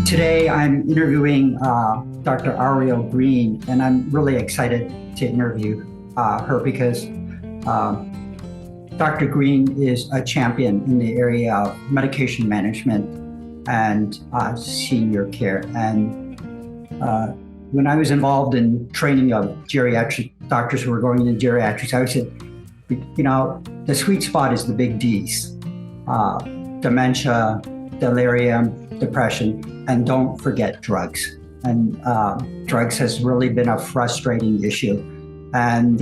Today, I'm interviewing Dr. Ariel Green, and I'm really excited to interview her because Dr. Green is a champion in the area of medication management and senior care. And when I was involved in training of geriatric doctors who were going into geriatrics, I said, the sweet spot is the big Ds, dementia, delirium, depression, and don't forget drugs. And drugs has really been a frustrating issue. And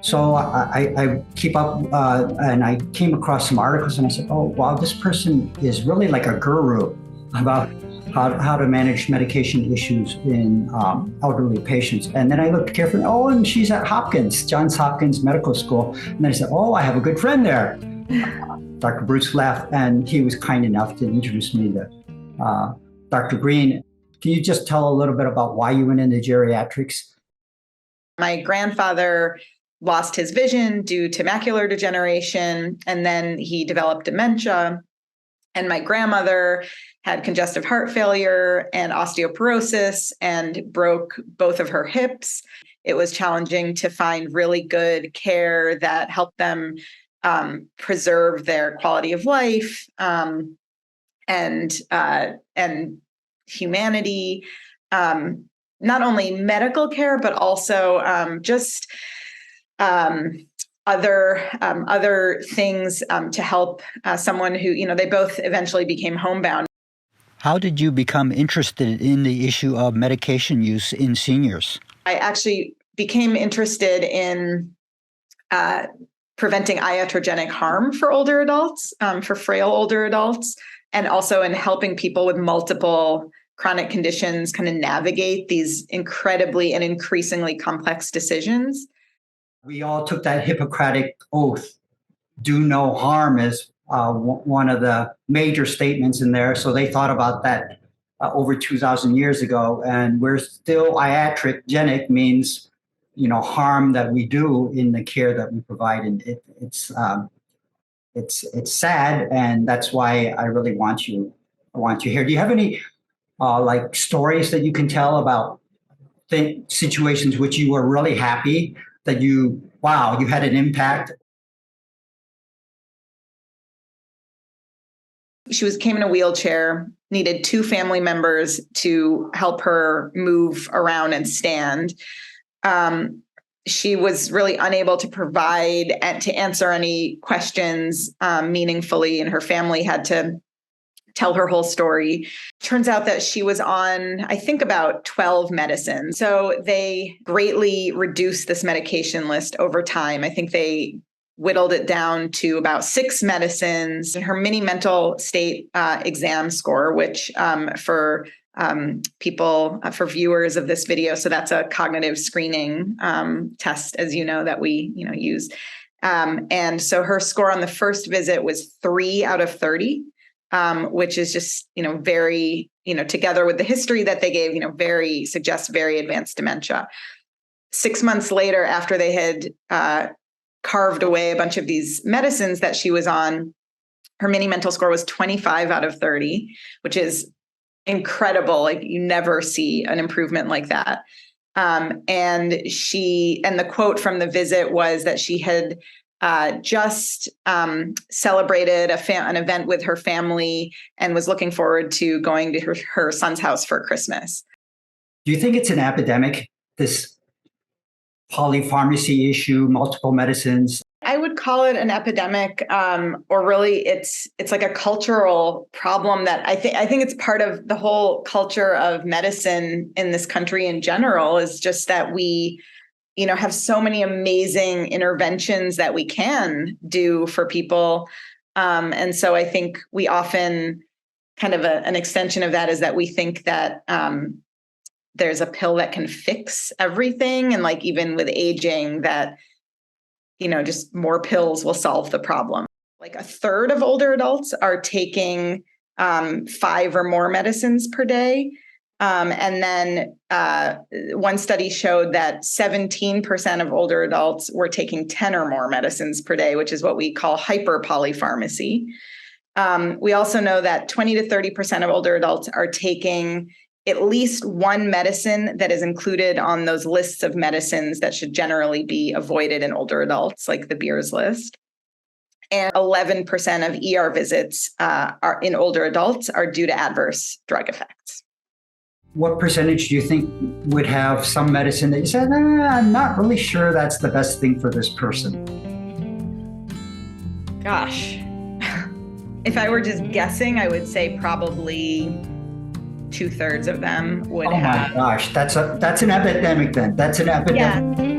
so I keep up, and I came across some articles and I said, oh, wow, this person is really like a guru about how to manage medication issues in elderly patients. And then I looked carefully, oh, and she's at Hopkins, Johns Hopkins Medical School. And then I said, oh, I have a good friend there. Dr. Bruce left, and he was kind enough to introduce me to Dr. Green. Can you just tell a little bit about why you went into geriatrics? My grandfather lost his vision due to macular degeneration, and then he developed dementia. And my grandmother had congestive heart failure and osteoporosis and broke both of her hips. It was challenging to find really good care that helped them preserve their quality of life and humanity. Not only medical care, but also just other things to help someone who, they both eventually became homebound. How did you become interested in the issue of medication use in seniors? I actually became interested in preventing iatrogenic harm for older adults, for frail older adults, and also in helping people with multiple chronic conditions kind of navigate these incredibly and increasingly complex decisions. We all took that Hippocratic oath, do no harm, as one of the major statements in there. So they thought about that over 2,000 years ago, and we're still iatrogenic means, harm that we do in the care that we provide. And it's sad, and that's why I really want you here. Do you have any like stories that you can tell about situations which you were really happy that you had an impact? She came in a wheelchair, needed 2 family members to help her move around and stand. She was really unable to provide and to answer any questions meaningfully, and her family had to tell her whole story. Turns out that she was on, I think, about 12 medicines. So they greatly reduced this medication list over time. I think they whittled it down to about 6 medicines. And her mini mental state exam score, which for people, for viewers of this video, so that's a cognitive screening test, as you know, that we use. And so her score on the first visit was 3 out of 30. Which is just, very, together with the history that they gave, suggests very advanced dementia. 6 months later, after they had carved away a bunch of these medicines that she was on, her mini mental score was 25 out of 30, which is incredible. Like, you never see an improvement like that. And the quote from the visit was that she had just celebrated an event with her family and was looking forward to going to her son's house for Christmas. Do you think it's an epidemic, this polypharmacy issue, multiple medicines? I would call it an epidemic, or really it's like a cultural problem that I think it's part of the whole culture of medicine in this country in general, is just that we have so many amazing interventions that we can do for people. And so I think we often kind of an extension of that is that we think that there's a pill that can fix everything. And like, even with aging, that, just more pills will solve the problem. Like, a third of older adults are taking 5 or more medicines per day. And then one study showed that 17% of older adults were taking 10 or more medicines per day, which is what we call hyperpolypharmacy. We also know that 20 to 30% of older adults are taking at least one medicine that is included on those lists of medicines that should generally be avoided in older adults, like the Beers list. And 11% of ER visits are in older adults are due to adverse drug effects. What percentage do you think would have some medicine that you said, I'm not really sure that's the best thing for this person? Gosh, if I were just guessing, I would say probably 2/3 of them would have. Oh my gosh, that's an epidemic then. That's an epidemic. Yeah.